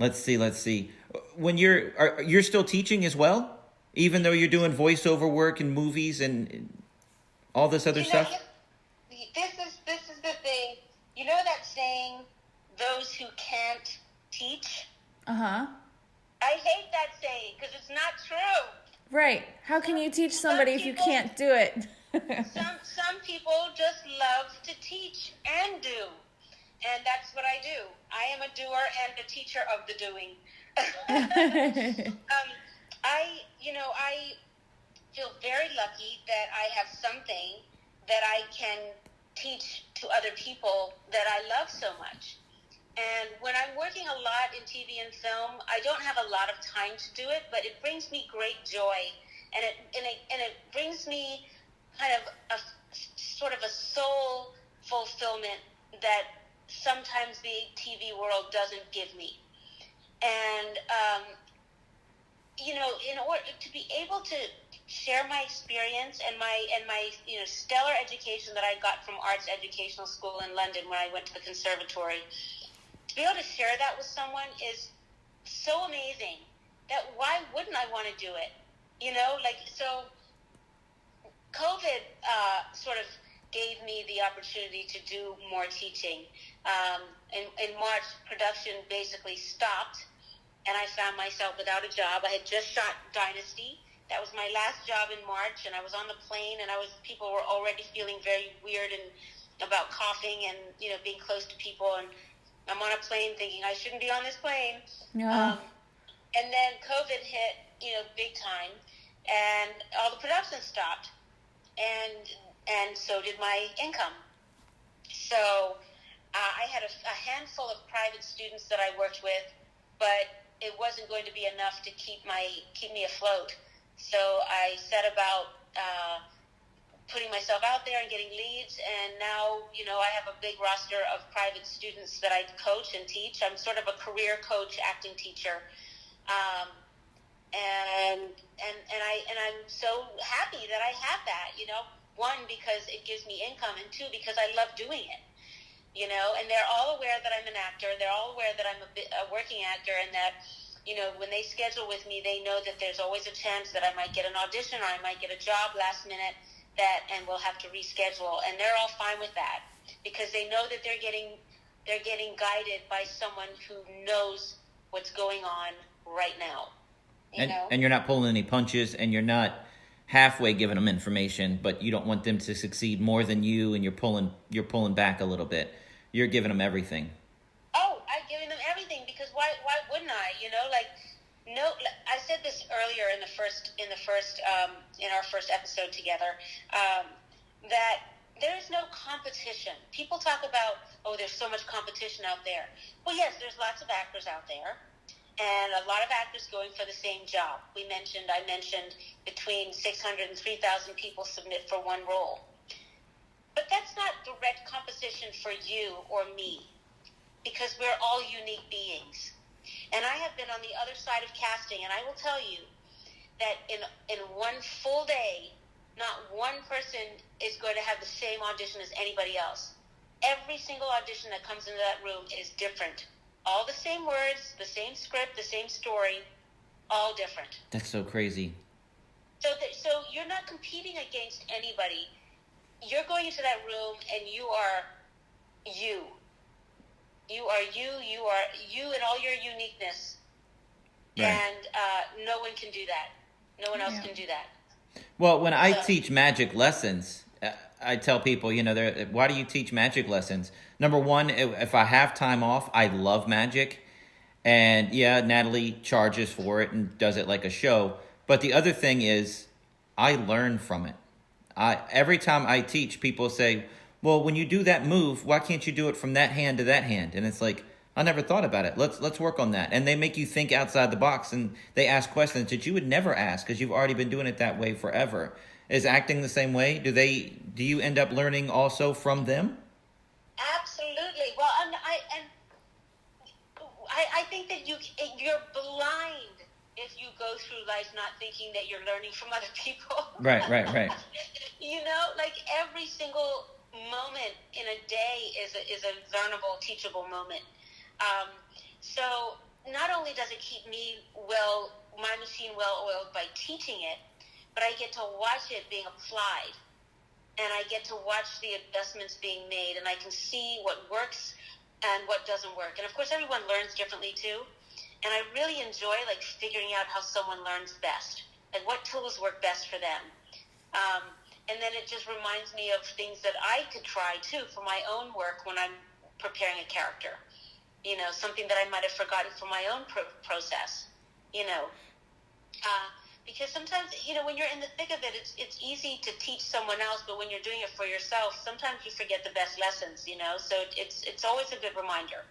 Let's see. When you're still teaching as well, even though you're doing voiceover work and movies and all this other stuff. This is the thing. You know that saying, "Those who can't teach." Uh-huh. I hate that saying because it's not true. Right. How can you teach somebody if you can't do it? some people just love to teach and do. And that's what I do. I am a doer and a teacher of the doing. I feel very lucky that I have something that I can teach to other people that I love so much. And when I'm working a lot in TV and film, I don't have a lot of time to do it, but it brings me great joy, and it brings me kind of a sort of a soul fulfillment that sometimes the TV world doesn't give me. And in order to be able to share my experience and my stellar education that I got from Arts Educational School in London, where I went to the conservatory, to be able to share that with someone is so amazing that why wouldn't I want to do it? So COVID sort of gave me the opportunity to do more teaching. In March, production basically stopped, and I found myself without a job. I had just shot Dynasty. That was my last job in March, and I was on the plane, and people were already feeling very weird and about coughing and being close to people, and I'm on a plane thinking I shouldn't be on this plane. No. And then COVID hit, big time, and all the production stopped, and so did my income. So I had a handful of private students that I worked with, but it wasn't going to be enough to keep me afloat. So I set about putting myself out there and getting leads, and now I have a big roster of private students that I coach and teach. I'm sort of a career coach, acting teacher, and I'm so happy that I have that. One, because it gives me income, and two, because I love doing it. And they're all aware that I'm an actor. They're all aware that I'm a working actor, and that when they schedule with me, they know that there's always a chance that I might get an audition or I might get a job last minute and we'll have to reschedule. And they're all fine with that because they know that they're getting guided by someone who knows what's going on right now. And you're not pulling any punches, and you're not halfway giving them information, but you don't want them to succeed more than you, and you're pulling back a little bit. You're giving them everything. Oh, I'm giving them everything because why wouldn't I? I said this earlier in our first episode together, that there is no competition. People talk about, there's so much competition out there. Well, yes, there's lots of actors out there, and a lot of actors going for the same job. I mentioned between 600 and 3,000 people submit for one role. But that's not direct competition for you or me, because we're all unique beings. And I have been on the other side of casting, and I will tell you that in one full day, not one person is going to have the same audition as anybody else. Every single audition that comes into that room is different. All the same words, the same script, the same story, all different. That's so crazy. So you're not competing against anybody. You're going into that room, and you are you. You are you in all your uniqueness. Right. And no one can do that. No one else can do that. Well, when I teach magic lessons, I tell people, why do you teach magic lessons? Number one, if I have time off, I love magic. And yeah, Natalie charges for it and does it like a show. But the other thing is, I learn from it. Every time I teach, people say, well, when you do that move, why can't you do it from that hand to that hand? And it's like, I never thought about it. Let's work on that. And they make you think outside the box, and they ask questions that you would never ask because you've already been doing it that way forever. Is acting the same way? Do you end up learning also from them? Absolutely. Well, I think that you're blind if you go through life not thinking that you're learning from other people. Right. Like every single moment in a day is a learnable, teachable moment. So not only does it keep my machine well oiled by teaching it, but I get to watch it being applied, and I get to watch the adjustments being made, and I can see what works and what doesn't work. And of course, everyone learns differently too. And I really enjoy figuring out how someone learns best, and what tools work best for them. And then it just reminds me of things that I could try too for my own work when I'm preparing a character. Something that I might have forgotten for my own process. Because sometimes, when you're in the thick of it, it's easy to teach someone else, but when you're doing it for yourself, sometimes you forget the best lessons. So it's always a good reminder.